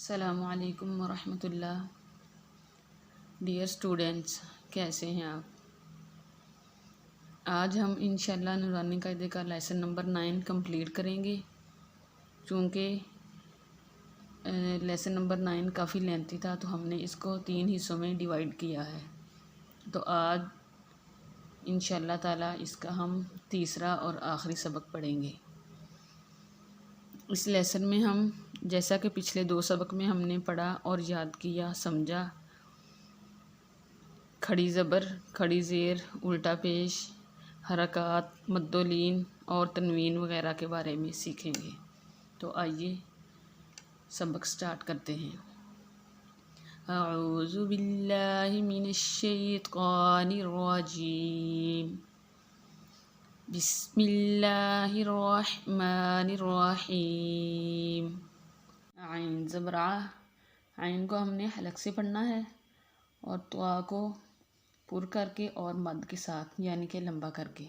السلام علیکم ورحمۃ اللہ۔ ڈیئر اسٹوڈینٹس، کیسے ہیں آپ؟ آج ہم انشاءاللہ نورانی قاعدے کا لیسن نمبر 9 کمپلیٹ کریں گے۔ چونکہ لیسن نمبر 9 کافی لینتھی تھا تو ہم نے اس کو 3 حصوں میں ڈیوائیڈ کیا ہے۔ تو آج انشاءاللہ تعالی اس کا ہم تیسرا اور آخری سبق پڑھیں گے۔ اس لیسن میں ہم جیسا کہ پچھلے 2 سبق میں ہم نے پڑھا اور یاد کیا، سمجھا، کھڑی زبر، کھڑی زیر، الٹا پیش، حرکات، مد و لین اور تنوین وغیرہ کے بارے میں سیکھیں گے۔ تو آئیے سبق سٹارٹ کرتے ہیں۔ اعوذ باللہ من الشیطان الرجیم، بسم اللہ الرحمن الرحیم۔ عین زبر ع، عین کو ہم نے حلق سے پڑھنا ہے اور طا کو پر کر کے اور مد کے ساتھ یعنی کہ لمبا کر کے۔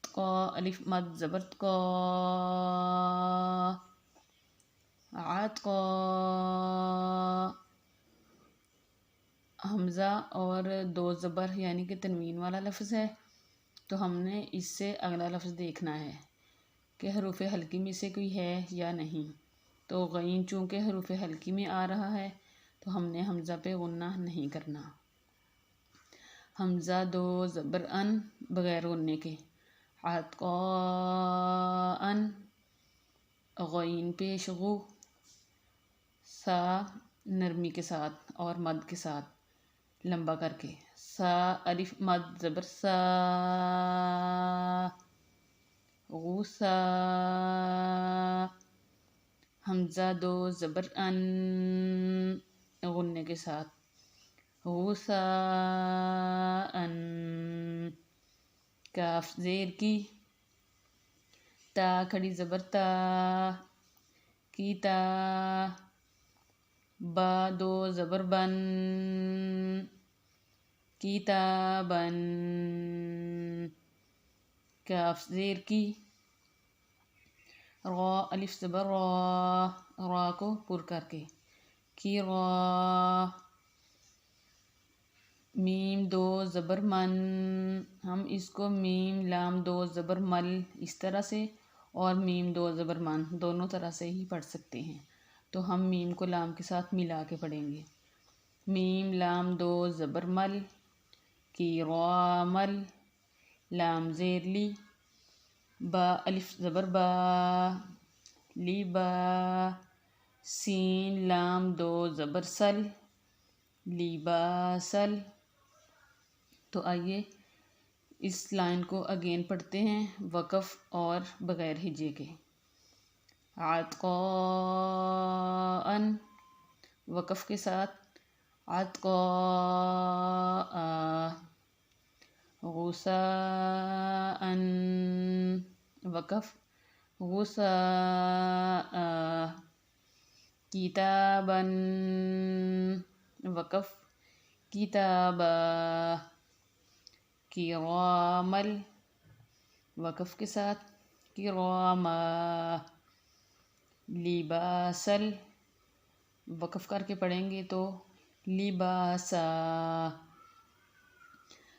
قا الف مد زبر قا، عطا، حمزہ اور 2 زبر یعنی کہ تنوین والا لفظ ہے، تو ہم نے اس سے اگلا لفظ دیکھنا ہے کہ حروف حلقی میں سے کوئی ہے یا نہیں۔ تو غین چونکہ حروف حلقی میں آ رہا ہے تو ہم نے حمزہ پہ غنہ نہیں کرنا۔ حمزہ 2 زبر ان بغیر غننے کے، عطاء، غین پیش غو، سا نرمی کے ساتھ اور مد کے ساتھ لمبا کر کے، سا الف مد زبر سا، غوسا، حمزہ 2 زبر ان غننے کے ساتھ، غوساء، کاف زیر کی، تا کھڑی زبر تا، کیتا، با 2 زبر بن، کتابن، کاف زیر کی، را الف زبر را، را کو پر کر کے، کی را، میم 2 زبر من، ہم اس کو میم لام 2 زبر مل اس طرح سے اور میم 2 زبر من دونوں طرح سے ہی پڑھ سکتے ہیں، تو ہم میم کو لام کے ساتھ ملا کے پڑھیں گے۔ میم لام 2 زبر مل، کی رامل، لام زیر لی، با الف زبر با، لی با، سین لام 2 زبر سل، لی با سل۔ تو آئیے اس لائن کو اگین پڑھتے ہیں وقف اور بغیر ہجے کے۔ عطاء وقف کے ساتھ، عطاء، غساء وقف، غساء، کتابا وقف، کتابا، کرامل وقف کے ساتھ، کراما، لباسل وقف کر کے پڑھیں گے تو لباسا،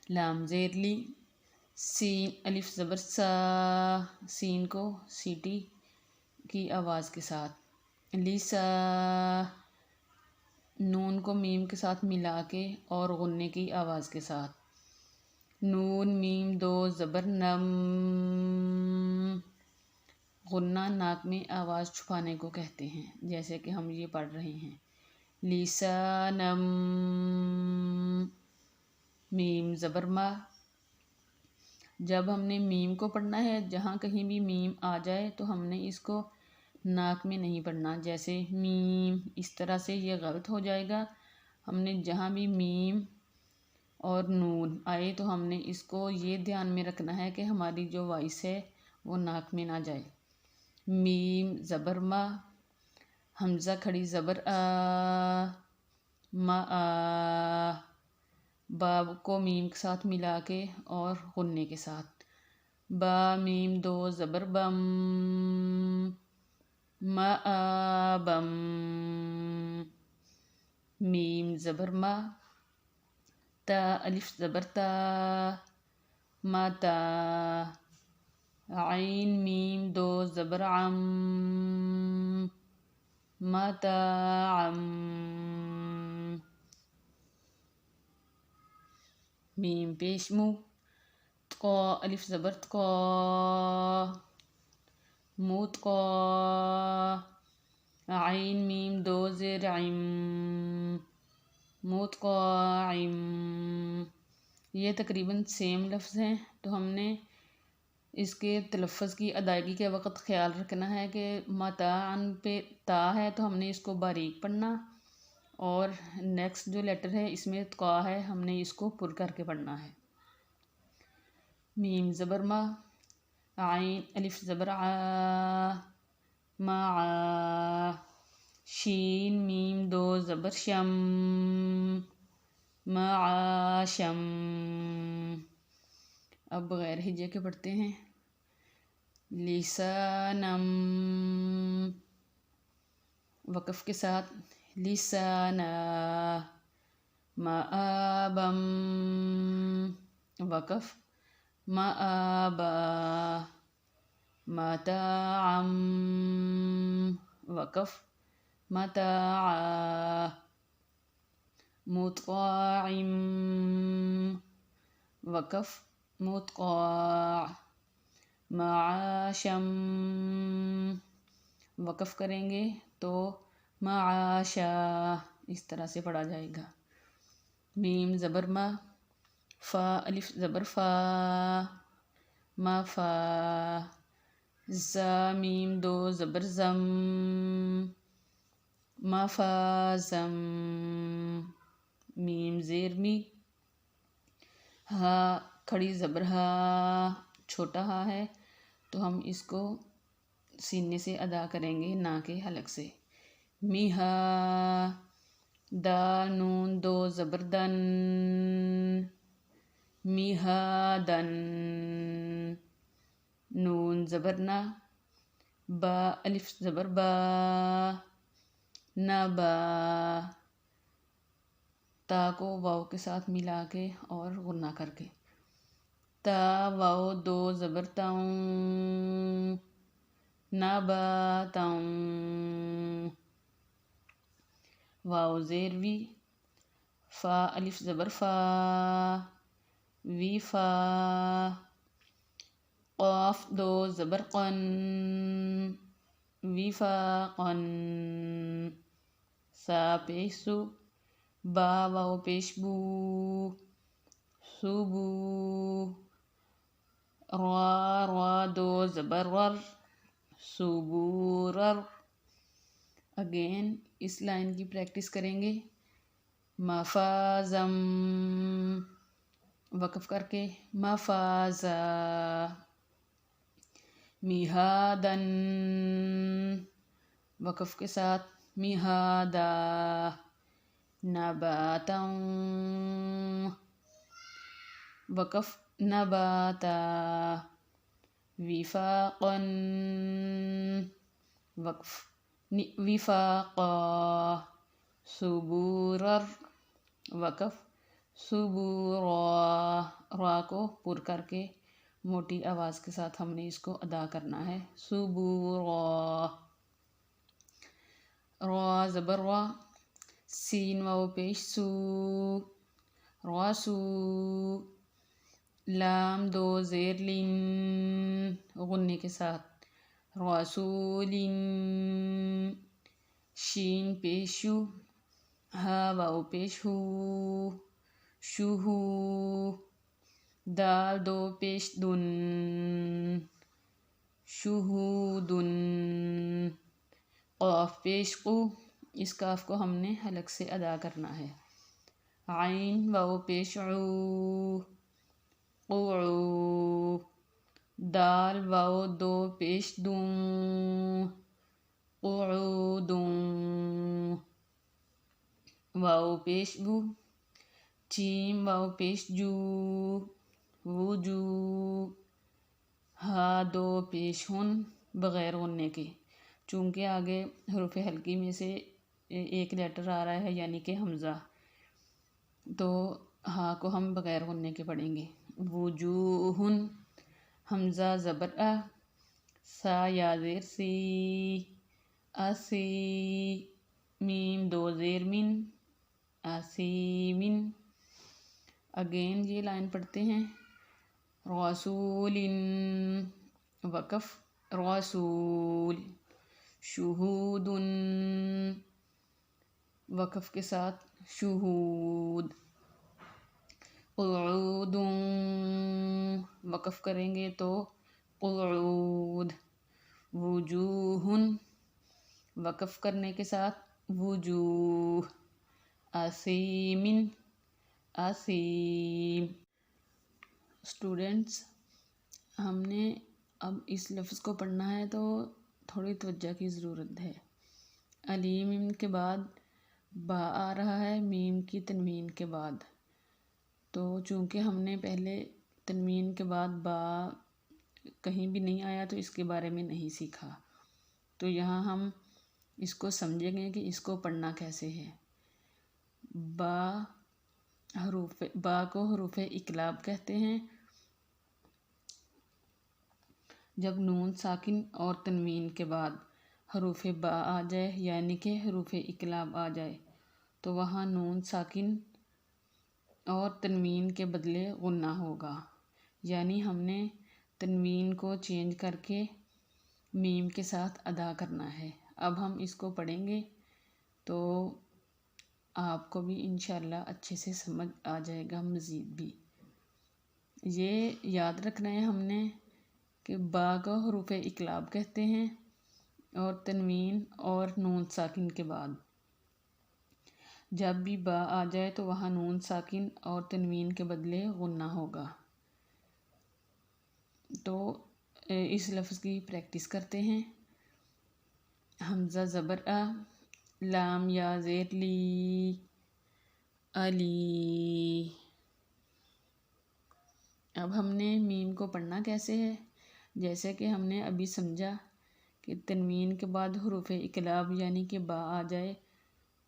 لام زیر لی، سین الف زبر سا، سین کو سیٹی کی آواز کے ساتھ، لیسا، نون کو میم کے ساتھ ملا کے اور غننے کی آواز کے ساتھ، نون میم 2 زبر نم، غنہ ناک میں آواز چھپانے کو کہتے ہیں جیسے کہ ہم یہ پڑھ رہے ہیں، لسانم، میم زبر ما، جب ہم نے میم کو پڑھنا ہے جہاں کہیں بھی میم آ جائے تو ہم نے اس کو ناک میں نہیں پڑھنا، جیسے میم اس طرح سے یہ غلط ہو جائے گا۔ ہم نے جہاں بھی میم اور نون آئے تو ہم نے اس کو یہ دھیان میں رکھنا ہے کہ ہماری جو وائس ہے وہ ناک میں نہ جائے۔ میم زبر ما، حمزہ کھڑی زبر آ، ما آ، باب کو میم کے ساتھ ملا کے اور غننے کے ساتھ، با میم 2 زبر بم، مآبم، زبر ما، تا الف زبر تا، متا، عین میم دو زبر عم، متاعم، میم پیش مو، تقا الف زبر تقا، متقا، عین میم دو زیر عم، متقاعم. یہ تقریباً سیم لفظ ہیں، تو ہم نے اس کے تلفظ کی ادائیگی کے وقت خیال رکھنا ہے کہ متاعن پہ تا ہے تو ہم نے اس کو باریک پڑھنا، اور نیکسٹ جو لیٹر ہے اس میں تقا ہے، ہم نے اس کو پر کر کے پڑھنا ہے. میم زبر ما، عین الف زبر آ، معا، شین میم دو زبر شم، معاشم. اب بغیر ہجے کے پڑھتے ہیں. لسانم، وقف کے ساتھ لسانا، مآبم، وقف مآبا، متاعم، وقف متاعا، متقاعم، وقف متقاع، معاشم، وقف کریں گے تو معاشا، اس طرح سے پڑھا جائے گا. میم زبر ما، فا الف زبر فا، ما فا، زا میم دو زبر زم، ما فا زم، میم زیر می، ہا کھڑی زبر ہا، چھوٹا ہا ہے تو ہم اس کو سینے سے ادا کریں گے، نہ کہ حلق سے. میہا، دال نون دو زبر دن، میہا دن، نون زبر نا، با الف زبر با، نبا، تا کو واو کے ساتھ ملا کے اور غنہ کر کے. تا واو دو زبر تاؤں، نباتاؤں، واو زیر وی، فا الف زبر فا، وی فا، قاف دو زبر قن، وی فا قن، سا پیش سو، با واو پیش بو، سوبو، را را دو زبر ور، سوبورر. اگین اس لائن کی پریکٹس کریں گے. مفازم، وقف کر کے مفازا، میہادن، وقف کے ساتھ میہادا، نباتاً، وقف نباتا، وفاقاً، وقف وفاقا، سبورر، وقف سبورا. را کو پر کر کے موٹی آواز کے ساتھ ہم نے اس کو ادا کرنا ہے. سبورا. را زبر را، سین واو پیش سو، راسو، لام دو زیر لن، غنے کے ساتھ رسولن، شین پیشو، ہا واو پیش ہو، شوہو، دال دو پیش دن، شہودن، قاف پیش قو، اس کاف کو ہم نے حلق سے ادا کرنا ہے. عین واو پیش عو، قعو، دال واو دو پیش دوں، قعودوں، واو پیش بو، چیم واو پیش جو، وجو، ہا دو پیش ہن بغیر غننے کے، چونکہ آگے حروف حلقی میں سے ایک لیٹر آ رہا ہے یعنی کہ حمزہ، تو ہا کو ہم بغیر غنّے کے پڑھیں گے. وجوہن حمزہ زبر آ، سا یا زیر سی، اسی، میم دو زیر من، اسیمن. اگین یہ لائن پڑھتے ہیں. رسول وقف، رسول. شہود وقف کے ساتھ، شہود. قعود وقف کریں گے تو قعود. وجوہ وقف کرنے کے ساتھ وجوہ. اسیمن، اسیم. اسٹوڈینٹس، ہم نے اب اس لفظ کو پڑھنا ہے تو تھوڑی توجہ کی ضرورت ہے. علیم کے بعد با آ رہا ہے میم کی تنوین کے بعد، تو چونکہ ہم نے پہلے تنوین کے بعد با کہیں بھی نہیں آیا تو اس کے بارے میں نہیں سیکھا، تو یہاں ہم اس کو سمجھیں گے کہ اس کو پڑھنا کیسے ہے. با کو حروف اقلاب کہتے ہیں. جب نون ساکن اور تنوین کے بعد حروف با آ جائے یعنی کہ حروف اقلاب آ جائے تو وہاں نون ساکن اور تنوین کے بدلے غنہ ہوگا، یعنی ہم نے تنوین کو چینج کر کے میم کے ساتھ ادا کرنا ہے. اب ہم اس کو پڑھیں گے تو آپ کو بھی انشاءاللہ اچھے سے سمجھ آ جائے گا. مزید بھی یہ یاد رکھنا ہے ہم نے کہ با کو حروف اقلاب کہتے ہیں اور تنوین اور نون ساکن کے بعد جب بھی با آ جائے تو وہاں نون ساکن اور تنوین کے بدلے غنہ ہوگا. تو اس لفظ کی پریکٹس کرتے ہیں. حمزہ زبر آ، لام یا زیر لی، علی. اب ہم نے میم کو پڑھنا کیسے ہے، جیسے کہ ہم نے ابھی سمجھا کہ تنوین کے بعد حروف اقلاب یعنی کہ با آ جائے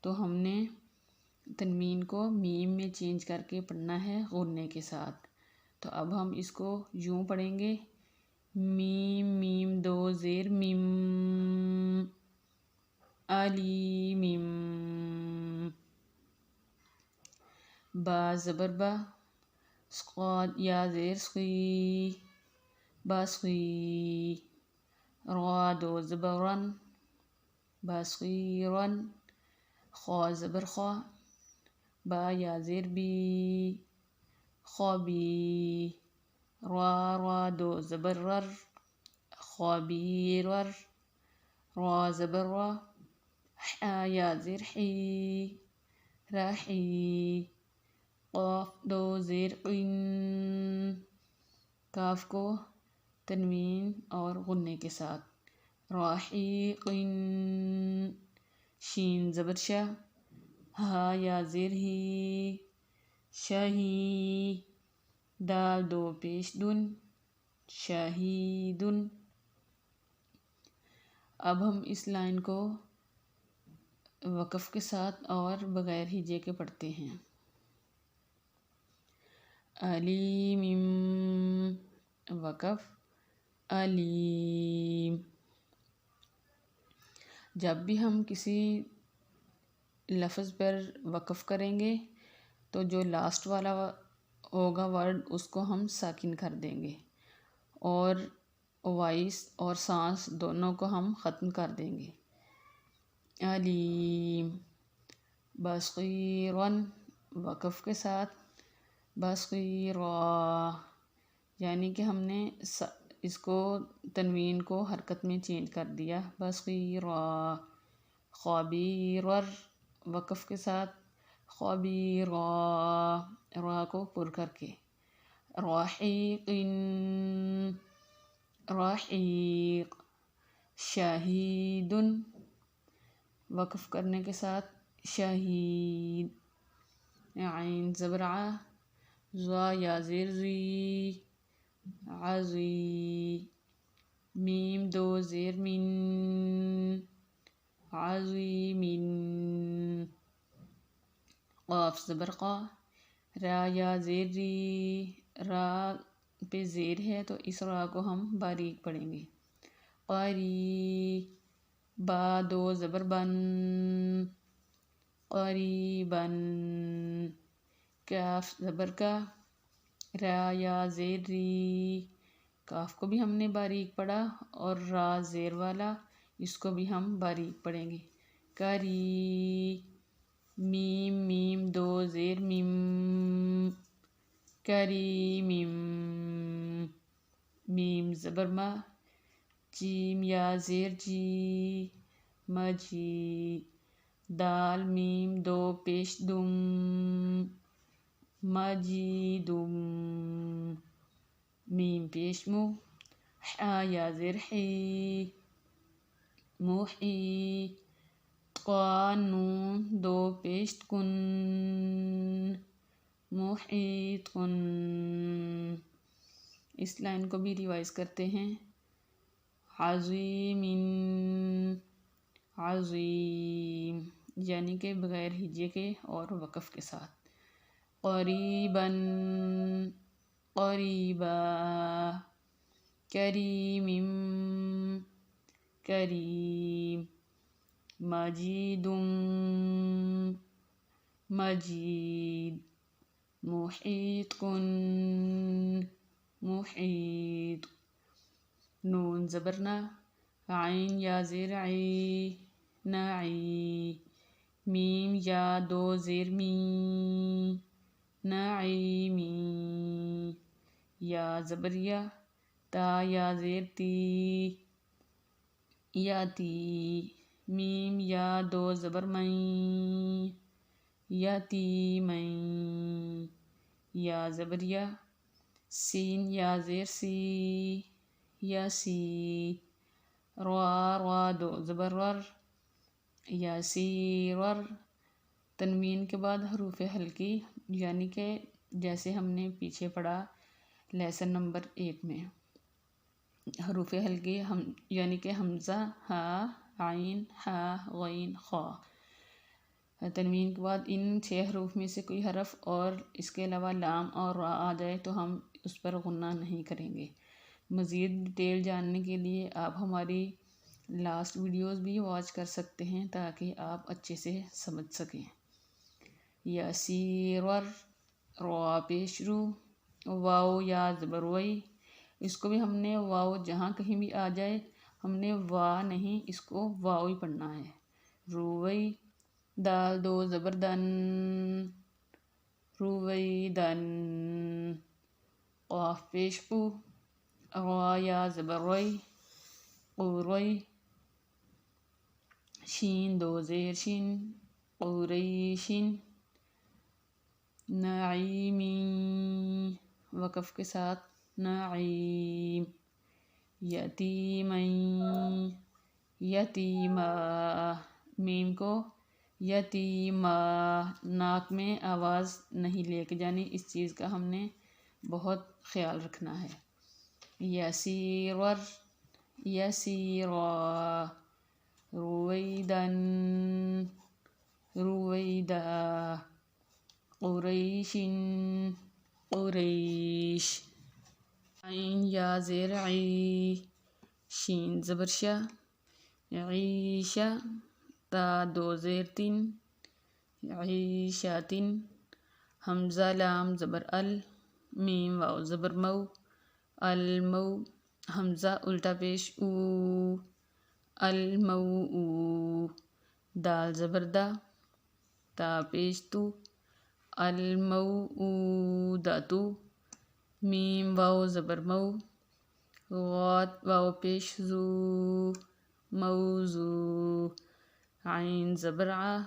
تو ہم نے تنوین کو میم میں چینج کر کے پڑھنا ہے غنّے کے ساتھ. تو اب ہم اس کو یوں پڑھیں گے. میم میم دو زیر میم، علیم. با زبر با، صاد یا زیر سخی، باسخی. را دو زبر رن، باسخیرن. خا زبر خا، با یا زیر بی، خوابی. را دو زبر رر، خوابیرر. را زبر را، حا یا زیر حی، راحی. قاف دو زیر قین، کاف کو تنوین اور غنّے کے ساتھ، راحیقین. شین زبر شا، ہا یا زیر ہی، شاہی. دال دو پیش دن، شاہیدن. اب ہم اس لائن کو وقف کے ساتھ اور بغیر ہجے کے پڑھتے ہیں. علیم وقف، علیم. جب بھی ہم کسی لفظ پر وقف کریں گے تو جو لاسٹ والا ہوگا ورڈ اس کو ہم ساکن کر دیں گے اور وائس اور سانس دونوں کو ہم ختم کر دیں گے. علیم. بصیرن وقف کے ساتھ، بصیرا، یعنی کہ ہم نے اس کو تنوین کو حرکت میں چینج کر دیا. بصیرا. خبیرر وقف کے ساتھ، خبیرا، را کو پر کر کے. راحیقین، راحیق. شاہیدن وقف کرنے کے ساتھ، شہید. عین زبر ع، زا یا زیر زی، عزی. میم دو زیر من، عظیمن. قاف زبر قا، را یا زیر ری، را پہ زیر ہے تو اس را کو ہم باریک پڑھیں گے. قری، با دو زبر بن، قریباً. کاف زبر کا، را یا زیر ری، کاف کو بھی ہم نے باریک پڑھا اور را زیر والا اس کو بھی ہم باریک پڑھیں گے. کری، میم میم دو زیر میم، کریم. میم زبر ما، جیم یا زیر جی، مجی. دال میم دو پیش دم، مجیدم. میم پیش مو، حا یا زیر حی، محی. قانون دو پیش کن، محیط کن. اس لائن کو بھی ریوائز کرتے ہیں. عظیم، عظیم، یعنی کہ بغیر ہجے کے اور وقف کے ساتھ. قریباً، قریبا. کریم، کریم. مجید، مجید. محیط کن، محیط. نون زبرنا، عین یا زیر عی، نعی. میم یا دو زیر می، نعیمی. یا زبریا، تا یا زیر تی، یاتی. میم یا دو زبر مئی، یتیمین. یا زبریا، سین یا زیر سی، یسی. را دو زبر ور، یسیر. تنوین کے بعد حروف ہلکی، یعنی کہ جیسے ہم نے پیچھے پڑھا لیسن نمبر 1 میں. حروف ہلکی یعنی کہ حمزہ، ہا، عین، ہا، غین، خا. تنوین کے بعد ان 6 حروف میں سے کوئی حرف اور اس کے علاوہ لام اور را آ جائے تو ہم اس پر غنہ نہیں کریں گے. مزید ڈیٹیل جاننے کے لیے آپ ہماری لاسٹ ویڈیوز بھی واچ کر سکتے ہیں تاکہ آپ اچھے سے سمجھ سکیں. یسیر، را پیش رو، واو یا زبر وئی. اس کو بھی ہم نے واو جہاں کہیں بھی آ جائے ہم نے وا نہیں، اس کو واو ہی پڑھنا ہے. روئی. دال دو زبر دن، رویدن. قاف پیش قو، را یا زبر روی، قوروی. شین دو زیر شین، قریشین. نعیمی، وقف کے ساتھ، نعیم. یتیمین، یتیما. میم کو یتیما ناک میں آواز نہیں لے کے جانی، اس چیز کا ہم نے بہت خیال رکھنا ہے. یسیر، یسیرا. رویدن، رویدا. قریشین، قریش. عین یا زیر عی، شین زبر شا، عیشا. تا دو زیر تین، عیشاتن. حمزہ لام زبر ال، میم واو زبر مو، المو. حمزہ الٹا پیش او، المو او. دال زبر دا، تا پیش تو، المو او داتو. میم واو زبر مو، غات واو پیش زو، موضوع. عین زبر ع،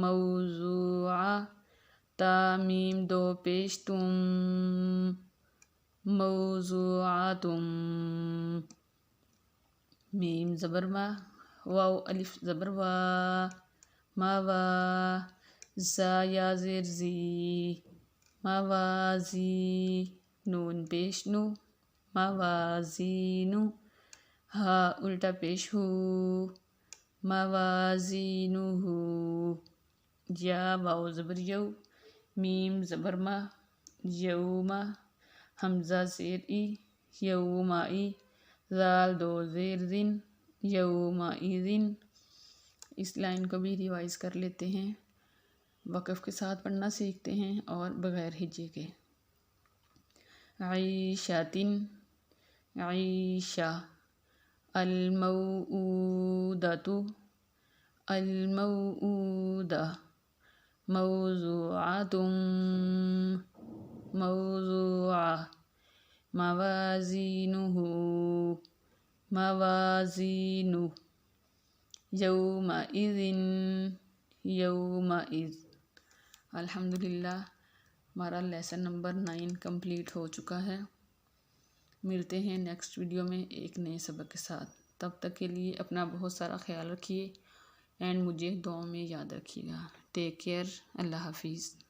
موضوعہ. تا میم دو پیش تم، موضوعاتم. میم زبر ما، واو الف زبر وا، موا. زا یا زیر زی، موازی. نون پیش نو، موازینو. ہا الٹا پیش ہو، موازینہ. یا واو زبر یو، میم زبر ما، یوما، حمزہ زیر ای، یومائی، زال دو زیر زن، یومائذن۔ اس لائن کو بھی ریوائز کر لیتے ہیں، وقف کے ساتھ پڑھنا سیکھتے ہیں اور بغیر ہجے کے۔ عیشاتن، عیشہ، الموعودۃ، الموعودہ، موضوعۃ، موضوعہ، موازینہ، موازین، یومئذ، یومئذ۔ الحمدللہ ہمارا لیسن نمبر 9 کمپلیٹ ہو چکا ہے۔ ملتے ہیں نیکسٹ ویڈیو میں ایک نئے سبق کے ساتھ۔ تب تک کے لیے اپنا بہت سارا خیال رکھیے اینڈ مجھے دعاؤں میں یاد رکھیے گا۔ ٹیک کیئر، اللہ حافظ۔